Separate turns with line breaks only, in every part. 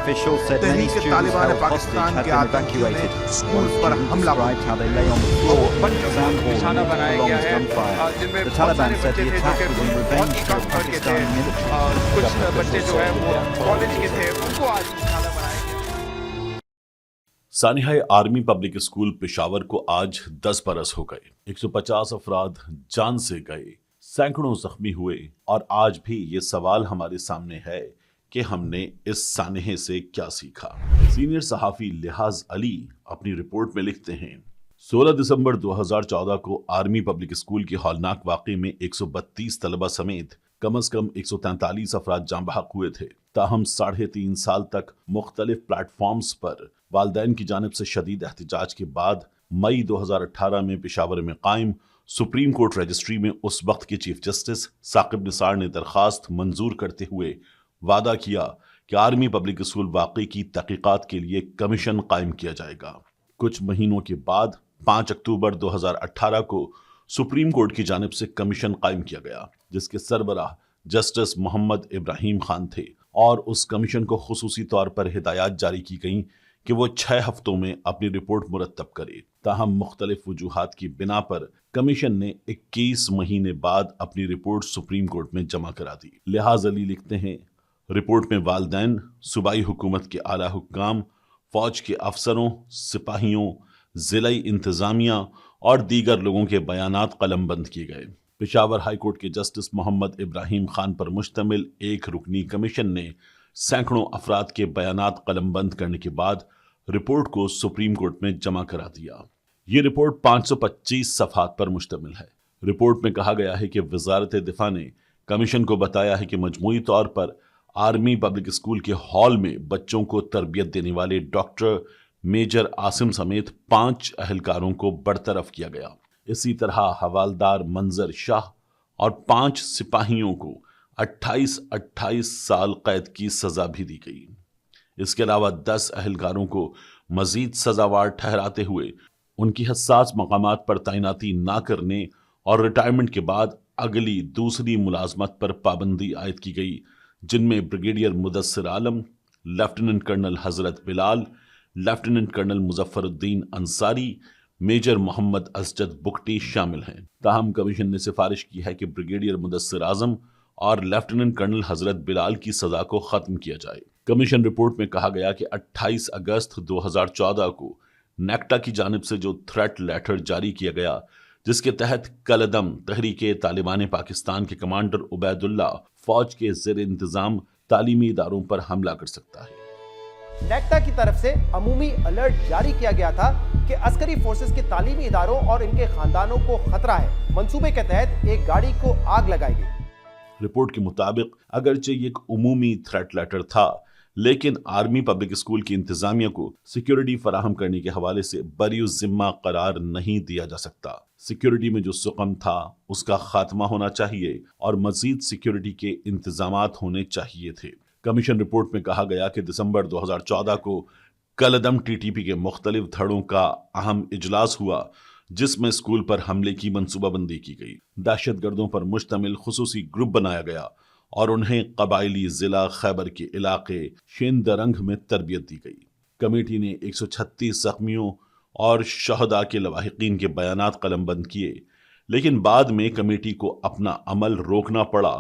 officials said many
Tehreek
students
Taliban
held hostage
Pakistan
had
के
been
आतंकियों ने
evacuated.
स्कूल
One
पर
student
हमला
described how they lay on the floor,
बच्चों को
sound
निशाना
horn,
बनाया गया
prolonged
है
gunfire.
जिनमें
The
बहुत
Taliban
सारे
said
बच्चे
the
थे जो
attack
कि
was in
बहुत
revenge
ही
for
कम उम्र के थे
Pakistani military.
कुछ
Government
बच्चे
officials
जो है
said
वो
the death toll
कॉलेज के
was
थे उनको आज निशाना बनाया गया।
सानिहा आर्मी पब्लिक स्कूल पेशावर को आज 10 बरस हो गए। 150 अफराद जान से गए, सैकड़ों जख्मी हुए और आज भी ये सवाल हमारे सामने है कि हमने इस सानहे से क्या सीखा। सीनियर सहाफी लिहाज अली अपनी रिपोर्ट में लिखते हैं, 16 दिसंबर 2014 को आर्मी पब्लिक स्कूल के हौलनाक वाक़े में 132 तलबा समेत कम से कम 143 अफराद जाँ बहक हुए थे। ताहम 3.5 साल तक मुख्तलिफ प्लेटफॉर्म्स पर वालिदैन की जानिब से शदीद एहतजाज के बाद मई 2018 में पेशावर में कायम सुप्रीम कोर्ट रजिस्ट्री में उस वक्त के चीफ जस्टिस साकिब निसार ने दरख्वास्त मंजूर करते हुए वादा किया कि आर्मी पब्लिक स्कूल वाक़े की तहक़ीक़ात के लिए कमीशन कायम किया जाएगा। कुछ महीनों के बाद 5 अक्टूबर 2018 को सुप्रीम कोर्ट की जानिब से कमीशन कायम किया गया, जिसके सरबराह जस्टिस मोहम्मद इब्राहिम खान थे और उस कमीशन को खुसूसी तौर पर हिदायत जारी की गई कि वो 6 हफ्तों में अपनी रिपोर्ट मुरतब करे। ताहम मुख्तलिफ वजूहात की बिना पर कमीशन ने 21 महीने बाद अपनी रिपोर्ट सुप्रीम कोर्ट में जमा करा दी। लिहाज अली लिखते हैं, रिपोर्ट में वालिदैन, सूबाई हुकूमत के आला हुक्काम, फौज के अफसरों, सिपाहियों, जिला इंतजामिया और दीगर लोगों के बयानात कलमबंद किए गए। पेशावर हाई कोर्ट के जस्टिस मोहम्मद इब्राहिम खान पर मुश्तमिल एक रुकनी कमीशन ने सैकड़ों अफराद के बयानात कलमबंद करने के बाद रिपोर्ट को सुप्रीम कोर्ट में जमा करा दिया। ये रिपोर्ट 525 सफ़हात पर मुश्तमिल है। रिपोर्ट में कहा गया है कि वजारत दिफा ने कमीशन को बताया है कि मजमूई तौर पर आर्मी पब्लिक स्कूल के हॉल में बच्चों को तरबियत देने वाले डॉक्टर मेजर आसिम समेत 5 अहलकारों को बरतरफ किया गया। इसी तरह हवालदार मंजर शाह और 5 सिपाहियों को 28 साल कैद की सजा भी दी गई। इसके अलावा 10 अहलकारों को मजीद सजावार ठहराते हुए उनकी हसास मकामात पर तैनाती ना करने और रिटायरमेंट के बाद अगली दूसरी मुलाजमत पर पाबंदी आयद की गई, जिनमें brigadier Mudassir Alam, lieutenant colonel Hazrat Bilal, lieutenant colonel Muzaffaruddin Ansari, major Mohammad Asjad Bugti शामिल हैं। ताहम कमीशन ने सिफारिश की है कि ब्रिगेडियर मुदस्सिर आजम और लेफ्टिनेंट कर्नल हजरत बिलाल की सजा को खत्म किया जाए। कमीशन रिपोर्ट में कहा गया कि 28 अगस्त 2014 को नेक्टा की जानिब से जो थ्रेट लेटर जारी किया गया, जिसके तहत कलदम तहरीके तालिबान पाकिस्तान के कमांडर उबैदुल्ला फौज के ज़ेर इंतजाम तालीमी इदारों पर हमला कर सकता है।
नेक्टा की तरफ से अमूमी अलर्ट जारी किया गया था कि अस्करी फोर्सेस के तालीमी इदारों और इनके खानदानों को खतरा है। मंसूबे के तहत एक गाड़ी को आग लगाई गई।
रिपोर्ट के मुताबिक अगरचे ये एक उमूमी थ्रेट लेटर था, लेकिन आर्मी पब्लिक स्कूल की इंतजामिया को सिक्योरिटी फराहम करने के हवाले से बरी जिम्मा करार नहीं दिया जा सकता। सिक्योरिटी में जो सुकम था उसका खात्मा होना चाहिए और मजीद सिक्योरिटी के इंतजामात होने चाहिए थे। कमीशन रिपोर्ट में कहा गया कि दिसंबर 2014 को कलदम टीटीपी के मुख्तलिफ धड़ों का अहम इजलास हुआ, जिसमें स्कूल पर हमले की मंसूबाबंदी की गई। दहशतगर्दों पर मुश्तमिल खुसूसी ग्रुप बनाया गया और उन्हें कबायली जिला खैबर के इलाके शेंदरंग में तरबियत दी गई। कमेटी ने 136 जख्मियों और शहदा के लवाहिकीन के बयानात कलमबंद किए, लेकिन बाद में कमेटी को अपना अमल रोकना पड़ा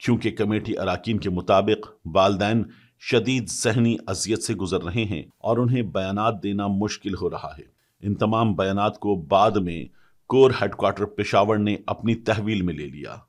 क्योंकि कमेटी अराकीन के मुताबिक वालिदैन शदीद ज़हनी अजियत से गुजर रहे हैं और उन्हें बयानात देना मुश्किल हो रहा है। इन तमाम बयानात को बाद में कोर हेडक्वार्टर पेशावर ने अपनी तहवील में ले लिया।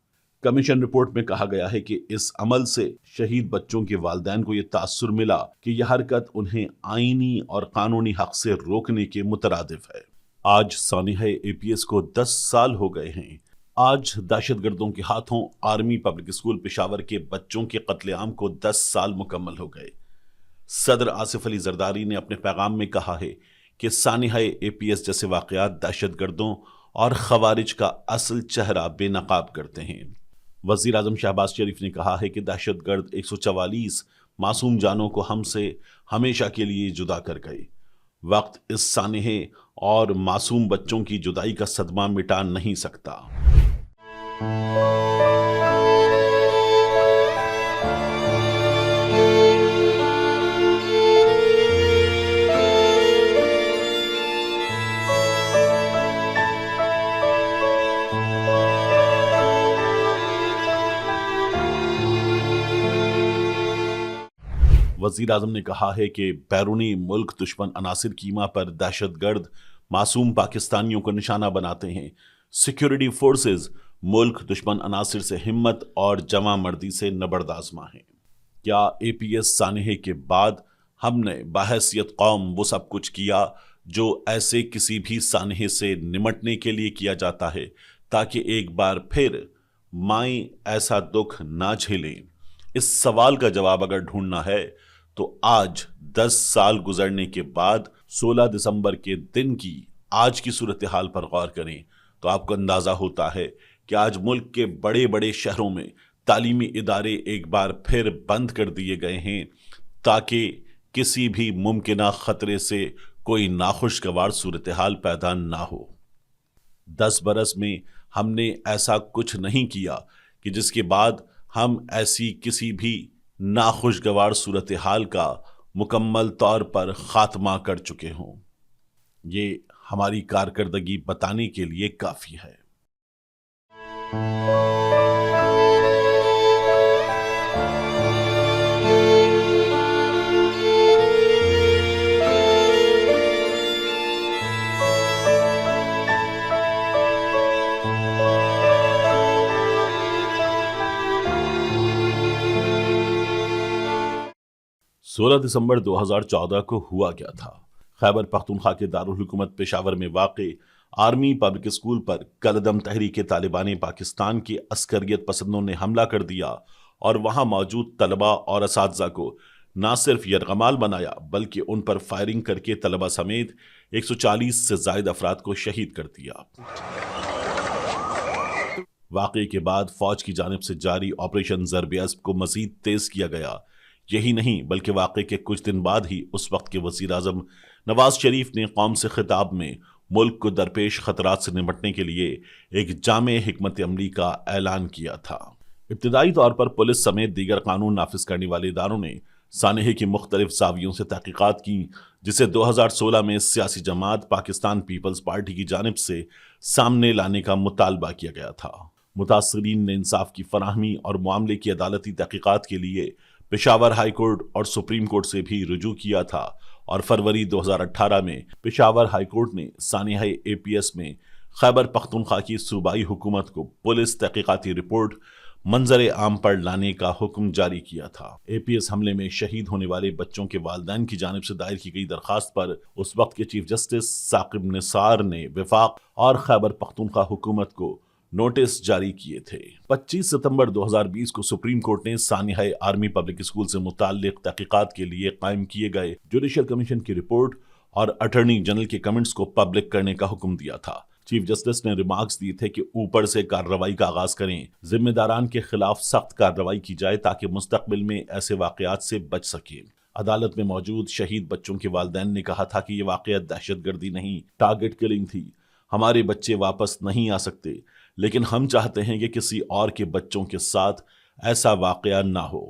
कमीशन रिपोर्ट में कहा गया है कि इस अमल से शहीद बच्चों के वालिदैन को यह तासुर मिला कि यह हरकत उन्हें आईनी और कानूनी हक से रोकने के मुतरादिफ है। आज सानिहा APS को 10 साल हो गए हैं। आज दहशतगर्दों के हाथों आर्मी पब्लिक स्कूल पेशावर के बच्चों के कत्लेआम को 10 साल मुकम्मल हो गए। सदर आसिफ अली जरदारी ने अपने पैगाम में कहा है कि सानिहा APS जैसे वाक़यात दहशतगर्दों और खवारिज का असल चेहरा बेनकाब करते हैं। वज़ीर आज़म शहबाज शरीफ ने कहा है कि दहशतगर्द 144 मासूम जानों को हमसे हमेशा के लिए जुदा कर गए। वक्त इस सानहे और मासूम बच्चों की जुदाई का सदमा मिटा नहीं सकता। वजीर आजम ने कहा है कि बैरूनी मुल्क दुश्मन अनासिर कीमा पर दहशत गर्द मासूम पाकिस्तानियों को निशाना बनाते हैं। सिक्योरिटी फोर्सेस मुल्क दुश्मन अनासिर से हिम्मत और जमा मर्दी से नबर्दाजमा हैं। क्या APS सानहे के बाद हमने बहैसियत कौम वो सब कुछ किया जो ऐसे किसी भी सानहे से निमटने के लिए किया जाता है, ताकि एक बार फिर माएँ ऐसा दुख ना झेलें? इस सवाल का जवाब अगर ढूंढना है तो आज 10 साल गुजरने के बाद 16 दिसंबर के दिन की आज की सूरत हाल पर गौर करें तो आपको अंदाजा होता है कि आज मुल्क के बड़े बड़े शहरों में तालीमी इदारे एक बार फिर बंद कर दिए गए हैं, ताकि किसी भी मुमकिना खतरे से कोई नाखुशगवार सूरत हाल पैदा ना हो। 10 बरस में हमने ऐसा कुछ नहीं किया कि जिसके बाद हम ऐसी किसी भी नाखुशगवार सूरत हाल का मुकम्मल तौर पर खात्मा कर चुके हों। ये हमारी कारकर्दगी बताने के लिए काफ़ी है। 16 दिसंबर 2014 को हुआ क्या था? खैबर पख्तूनख्वा के दारुल हुकूमत पेशावर में वाक़े आर्मी पब्लिक स्कूल पर कलदम तहरीक तालिबान पाकिस्तान के अस्करियत पसंदों ने हमला कर दिया और वहां मौजूद तलबा और असातिज़ा को न सिर्फ यरगमाल बनाया बल्कि उन पर फायरिंग करके तलबा समेत 140 से ज़ायद अफराद को शहीद कर दिया। वाक़े के बाद फौज की जानिब से जारी ऑपरेशन ज़र्ब-ए-अस्ब को मज़ीद तेज़ किया गया। यही नहीं बल्कि वाक़े के कुछ दिन बाद ही उस वक्त के वज़ीर आज़म नवाज शरीफ ने कौम से खिताब में मुल्क को दरपेश खतरात से निपटने के लिए एक जामे हिकमत अमली का ऐलान किया था। इब्तिदाई तौर पर पुलिस समेत दीगर कानून नाफिज करने वाले इदारों ने सानहे की मुख्तलिफ जावियों से तहकीकात की, जिसे 2016 में सियासी जमात पाकिस्तान पीपल्स पार्टी की जानिब से सामने लाने का मुतालबा किया गया था। मुतासरीन ने इंसाफ की फराहमी और मामले की अदालती तहकीकात के लिए पेशावर हाई कोर्ट और सुप्रीम कोर्ट से भी रुजू किया था और फरवरी 2018 में पेशावर हाई कोर्ट ने सानिहा APS में खैबर पख्तूनख्वा की सूबाई हुकूमत को पुलिस तहकीकाती रिपोर्ट मंजर आम पर लाने का हुक्म जारी किया था। APS हमले में शहीद होने वाले बच्चों के वालिदैन की जानिब से दायर की गई दरखास्त पर उस वक्त के चीफ जस्टिस साकिब निसार ने वफाक और खैबर पख्तूनख्वा हुकूमत को नोटिस जारी किए थे। 25 सितंबर 2020 को सुप्रीम कोर्ट ने सानिहा आर्मी पब्लिक स्कूल से मुताल्लिक तहकीकात के लिए कायम किए गए जुडिशल कमीशन की रिपोर्ट और अटॉर्नी जनरल के कमेंट्स को पब्लिक करने का हुक्म दिया था। चीफ जस्टिस ने रिमार्क्स दिए थे कि ऊपर से कार्रवाई का आगाज करें, जिम्मेदारान के खिलाफ सख्त कार्रवाई की जाए ताकि मुस्तकबिल में ऐसे वाकयात से बच सके। अदालत में मौजूद शहीद बच्चों के वालिदैन ने कहा था कि यह वाकया दहशतगर्दी नहीं, टारगेट किलिंग थी। हमारे बच्चे वापस नहीं आ सकते, लेकिन हम चाहते हैं कि किसी और के बच्चों के साथ ऐसा वाकया ना हो।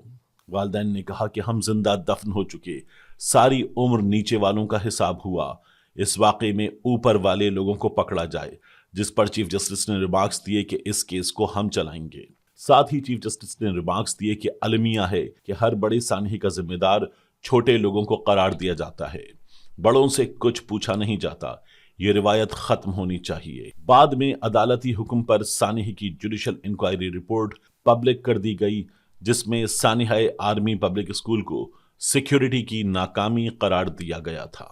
वालिदैन ने कहा कि हम जिंदा दफन हो चुके, सारी उम्र नीचे वालों का हिसाब हुआ, इस वाकये में ऊपर वाले लोगों को पकड़ा जाए, जिस पर चीफ जस्टिस ने रिमार्क्स दिए कि इस केस को हम चलाएंगे। साथ ही चीफ जस्टिस ने रिमार्क्स दिए कि अलमिया है कि हर बड़े सानहे का जिम्मेदार छोटे लोगों को करार दिया जाता है, बड़ों से कुछ पूछा नहीं जाता। ये रिवायत खत्म होनी चाहिए। बाद में अदालती हुक्म पर सानहे की जुडिशल इंक्वायरी रिपोर्ट पब्लिक कर दी गई, जिसमें सानिहा आर्मी पब्लिक स्कूल को सिक्योरिटी की नाकामी करार दिया गया था।